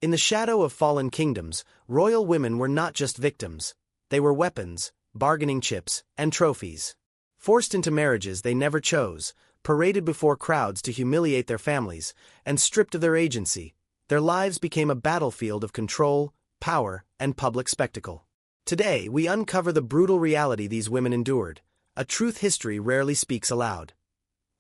In the shadow of fallen kingdoms, royal women were not just victims. They were weapons, bargaining chips, and trophies. Forced into marriages they never chose, paraded before crowds to humiliate their families, and stripped of their agency, their lives became a battlefield of control, power, and public spectacle. Today, we uncover the brutal reality these women endured, a truth history rarely speaks aloud.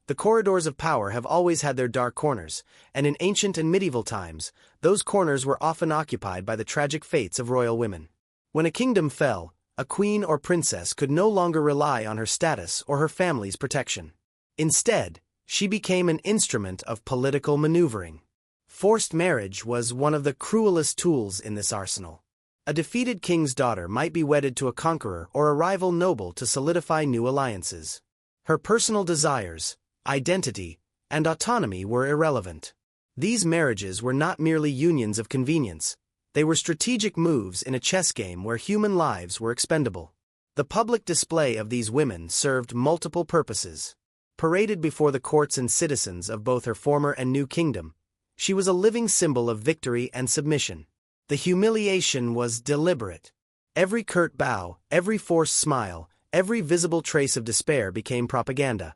The corridors of power have always had their dark corners, and in ancient and medieval times, those corners were often occupied by the tragic fates of royal women. When a kingdom fell, a queen or princess could no longer rely on her status or her family's protection. Instead, she became an instrument of political maneuvering. Forced marriage was one of the cruelest tools in this arsenal. A defeated king's daughter might be wedded to a conqueror or a rival noble to solidify new alliances. Her personal desires, identity, and autonomy were irrelevant. These marriages were not merely unions of convenience, they were strategic moves in a chess game where human lives were expendable. The public display of these women served multiple purposes. Paraded before the courts and citizens of both her former and new kingdom, she was a living symbol of victory and submission. The humiliation was deliberate. Every curt bow, every forced smile, every visible trace of despair became propaganda.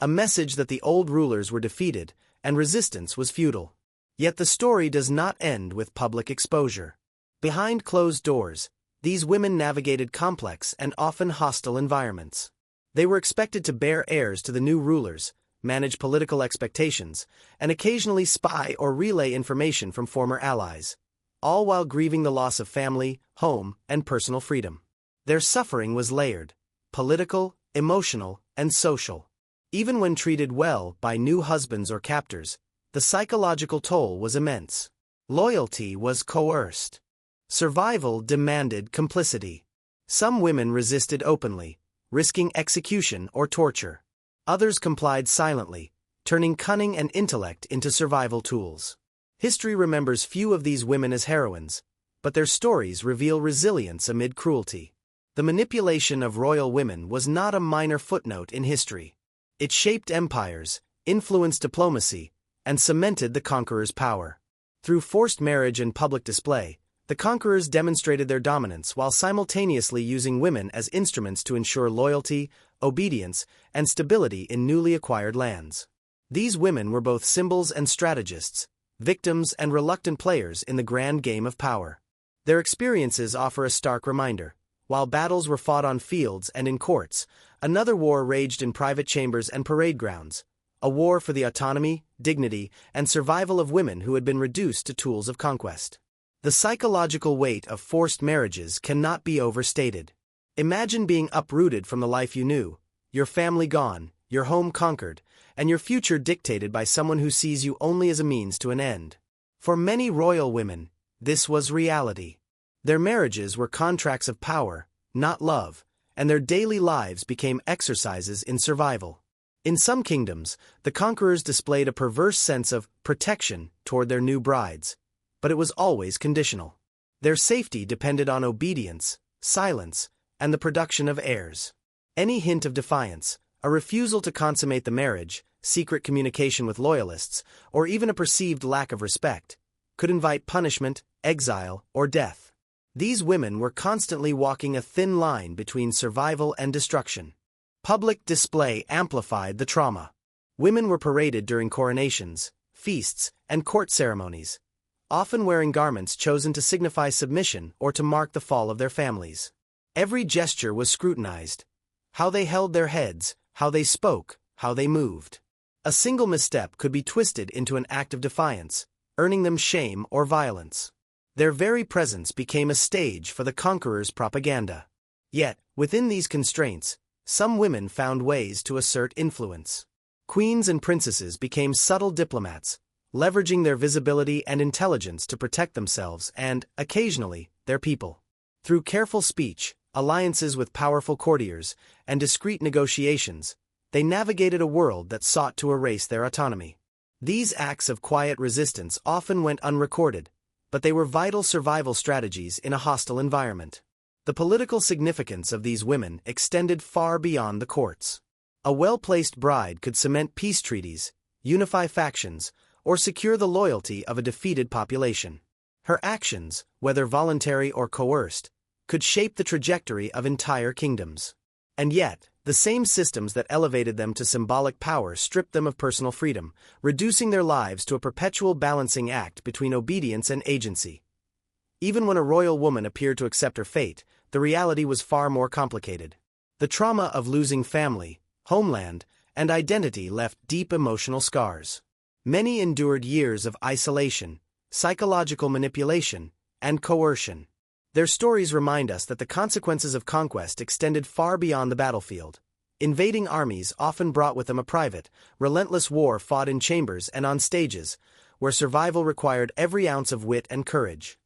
A message that the old rulers were defeated, and resistance was futile. Yet the story does not end with public exposure. Behind closed doors, these women navigated complex and often hostile environments. They were expected to bear heirs to the new rulers, manage political expectations, and occasionally spy or relay information from former allies, all while grieving the loss of family, home, and personal freedom. Their suffering was layered: political, emotional, and social. Even when treated well by new husbands or captors, the psychological toll was immense. Loyalty was coerced. Survival demanded complicity. Some women resisted openly, risking execution or torture. Others complied silently, turning cunning and intellect into survival tools. History remembers few of these women as heroines, but their stories reveal resilience amid cruelty. The manipulation of royal women was not a minor footnote in history. It shaped empires, influenced diplomacy, and cemented the conqueror's power. Through forced marriage and public display, the conquerors demonstrated their dominance while simultaneously using women as instruments to ensure loyalty, obedience, and stability in newly acquired lands. These women were both symbols and strategists, victims and reluctant players in the grand game of power. Their experiences offer a stark reminder. While battles were fought on fields and in courts, another war raged in private chambers and parade grounds, a war for the autonomy, dignity, and survival of women who had been reduced to tools of conquest. The psychological weight of forced marriages cannot be overstated. Imagine being uprooted from the life you knew, your family gone, your home conquered, and your future dictated by someone who sees you only as a means to an end. For many royal women, this was reality. Their marriages were contracts of power, not love, and their daily lives became exercises in survival. In some kingdoms, the conquerors displayed a perverse sense of protection toward their new brides, but it was always conditional. Their safety depended on obedience, silence, and the production of heirs. Any hint of defiance, a refusal to consummate the marriage, secret communication with loyalists, or even a perceived lack of respect, could invite punishment, exile, or death. These women were constantly walking a thin line between survival and destruction. Public display amplified the trauma. Women were paraded during coronations, feasts, and court ceremonies, often wearing garments chosen to signify submission or to mark the fall of their families. Every gesture was scrutinized: how they held their heads, how they spoke, how they moved. A single misstep could be twisted into an act of defiance, earning them shame or violence. Their very presence became a stage for the conqueror's propaganda. Yet, within these constraints, some women found ways to assert influence. Queens and princesses became subtle diplomats, leveraging their visibility and intelligence to protect themselves and, occasionally, their people. Through careful speech, alliances with powerful courtiers, and discreet negotiations, they navigated a world that sought to erase their autonomy. These acts of quiet resistance often went unrecorded, but they were vital survival strategies in a hostile environment. The political significance of these women extended far beyond the courts. A well-placed bride could cement peace treaties, unify factions, or secure the loyalty of a defeated population. Her actions, whether voluntary or coerced, could shape the trajectory of entire kingdoms. And yet, the same systems that elevated them to symbolic power stripped them of personal freedom, reducing their lives to a perpetual balancing act between obedience and agency. Even when a royal woman appeared to accept her fate, the reality was far more complicated. The trauma of losing family, homeland, and identity left deep emotional scars. Many endured years of isolation, psychological manipulation, and coercion. Their stories remind us that the consequences of conquest extended far beyond the battlefield. Invading armies often brought with them a private, relentless war fought in chambers and on stages, where survival required every ounce of wit and courage.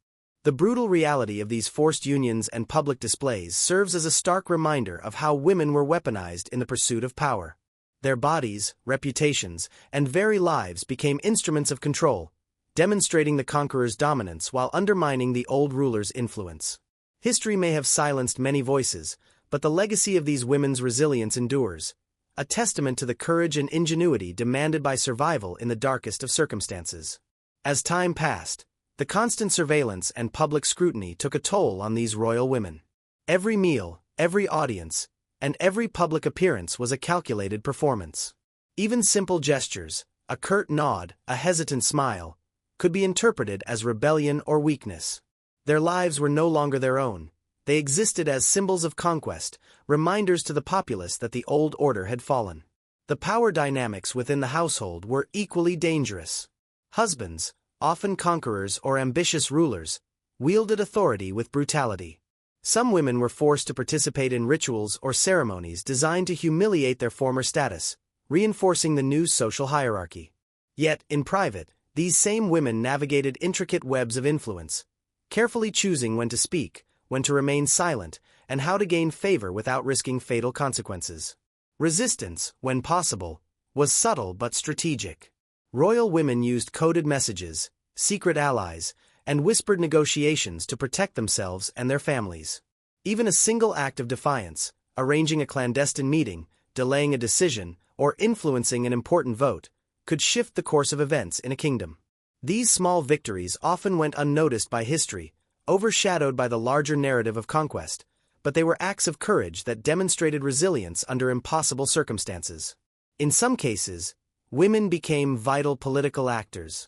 The brutal reality of these forced unions and public displays serves as a stark reminder of how women were weaponized in the pursuit of power. Their bodies, reputations, and very lives became instruments of control, demonstrating the conqueror's dominance while undermining the old ruler's influence. History may have silenced many voices, but the legacy of these women's resilience endures, a testament to the courage and ingenuity demanded by survival in the darkest of circumstances. As time passed, the constant surveillance and public scrutiny took a toll on these royal women. Every meal, every audience, and every public appearance was a calculated performance. Even simple gestures, a curt nod, a hesitant smile, could be interpreted as rebellion or weakness. Their lives were no longer their own. They existed as symbols of conquest, reminders to the populace that the old order had fallen. The power dynamics within the household were equally dangerous. Husbands, often conquerors or ambitious rulers, wielded authority with brutality. Some women were forced to participate in rituals or ceremonies designed to humiliate their former status, reinforcing the new social hierarchy. Yet, in private, these same women navigated intricate webs of influence, carefully choosing when to speak, when to remain silent, and how to gain favor without risking fatal consequences. Resistance, when possible, was subtle but strategic. Royal women used coded messages, secret allies, and whispered negotiations to protect themselves and their families. Even a single act of defiance, arranging a clandestine meeting, delaying a decision, or influencing an important vote, could shift the course of events in a kingdom. These small victories often went unnoticed by history, overshadowed by the larger narrative of conquest, but they were acts of courage that demonstrated resilience under impossible circumstances. In some cases, women became vital political actors,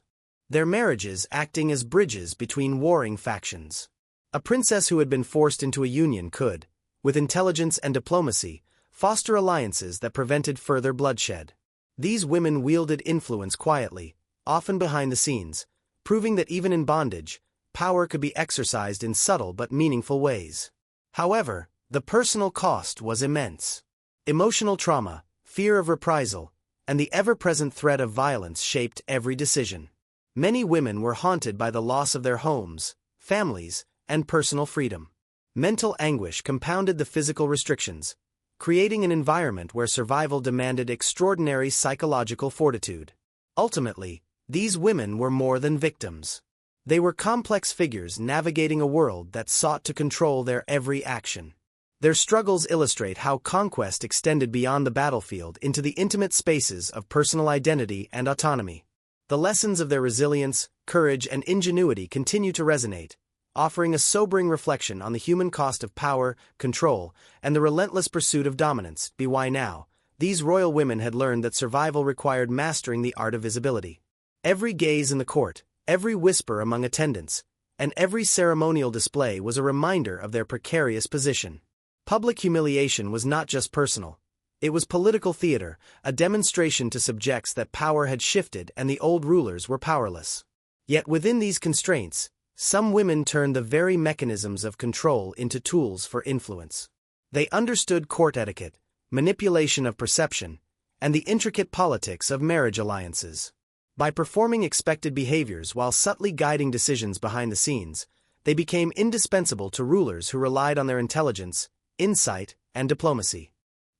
their marriages acting as bridges between warring factions. A princess who had been forced into a union could, with intelligence and diplomacy, foster alliances that prevented further bloodshed. These women wielded influence quietly, often behind the scenes, proving that even in bondage, power could be exercised in subtle but meaningful ways. However, the personal cost was immense. Emotional trauma, fear of reprisal, and the ever-present threat of violence shaped every decision. Many women were haunted by the loss of their homes, families, and personal freedom. Mental anguish compounded the physical restrictions, creating an environment where survival demanded extraordinary psychological fortitude. Ultimately, these women were more than victims. They were complex figures navigating a world that sought to control their every action. Their struggles illustrate how conquest extended beyond the battlefield into the intimate spaces of personal identity and autonomy. The lessons of their resilience, courage, and ingenuity continue to resonate, offering a sobering reflection on the human cost of power, control, and the relentless pursuit of dominance. By now, these royal women had learned that survival required mastering the art of visibility. Every gaze in the court, every whisper among attendants, and every ceremonial display was a reminder of their precarious position. Public humiliation was not just personal. It was political theater, a demonstration to subjects that power had shifted and the old rulers were powerless. Yet within these constraints, some women turned the very mechanisms of control into tools for influence. They understood court etiquette, manipulation of perception, and the intricate politics of marriage alliances. By performing expected behaviors while subtly guiding decisions behind the scenes, they became indispensable to rulers who relied on their intelligence, insight, and diplomacy.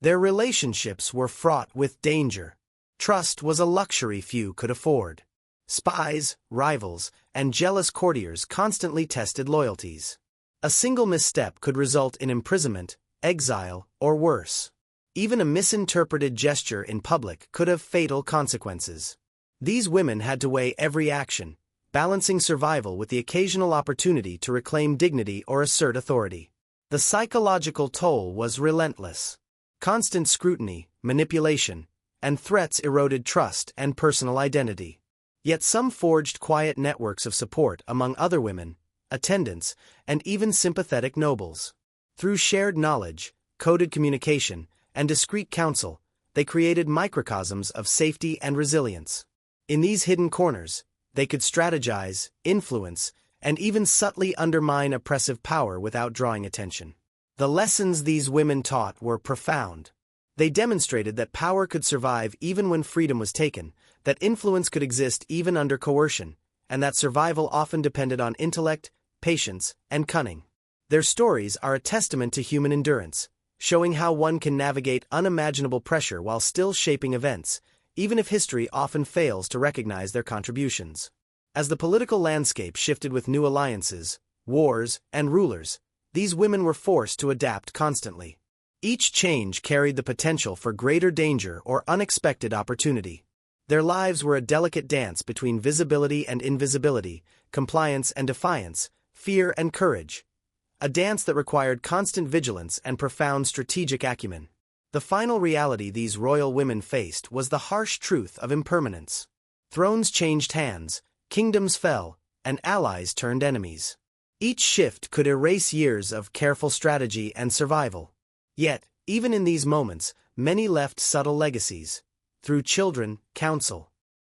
Their relationships were fraught with danger. Trust was a luxury few could afford. Spies, rivals, and jealous courtiers constantly tested loyalties. A single misstep could result in imprisonment, exile, or worse. Even a misinterpreted gesture in public could have fatal consequences. These women had to weigh every action, balancing survival with the occasional opportunity to reclaim dignity or assert authority. The psychological toll was relentless. Constant scrutiny, manipulation, and threats eroded trust and personal identity. Yet some forged quiet networks of support among other women, attendants, and even sympathetic nobles. Through shared knowledge, coded communication, and discreet counsel, they created microcosms of safety and resilience. In these hidden corners, they could strategize, influence, and even subtly undermine oppressive power without drawing attention. The lessons these women taught were profound. They demonstrated that power could survive even when freedom was taken, that influence could exist even under coercion, and that survival often depended on intellect, patience, and cunning. Their stories are a testament to human endurance, showing how one can navigate unimaginable pressure while still shaping events, even if history often fails to recognize their contributions. As the political landscape shifted with new alliances, wars, and rulers, these women were forced to adapt constantly. Each change carried the potential for greater danger or unexpected opportunity. Their lives were a delicate dance between visibility and invisibility, compliance and defiance, fear and courage. A dance that required constant vigilance and profound strategic acumen. The final reality these royal women faced was the harsh truth of impermanence. Thrones changed hands, kingdoms fell, and allies turned enemies. Each shift could erase years of careful strategy and survival. Yet, even in these moments, many left subtle legacies. Through children, counsel,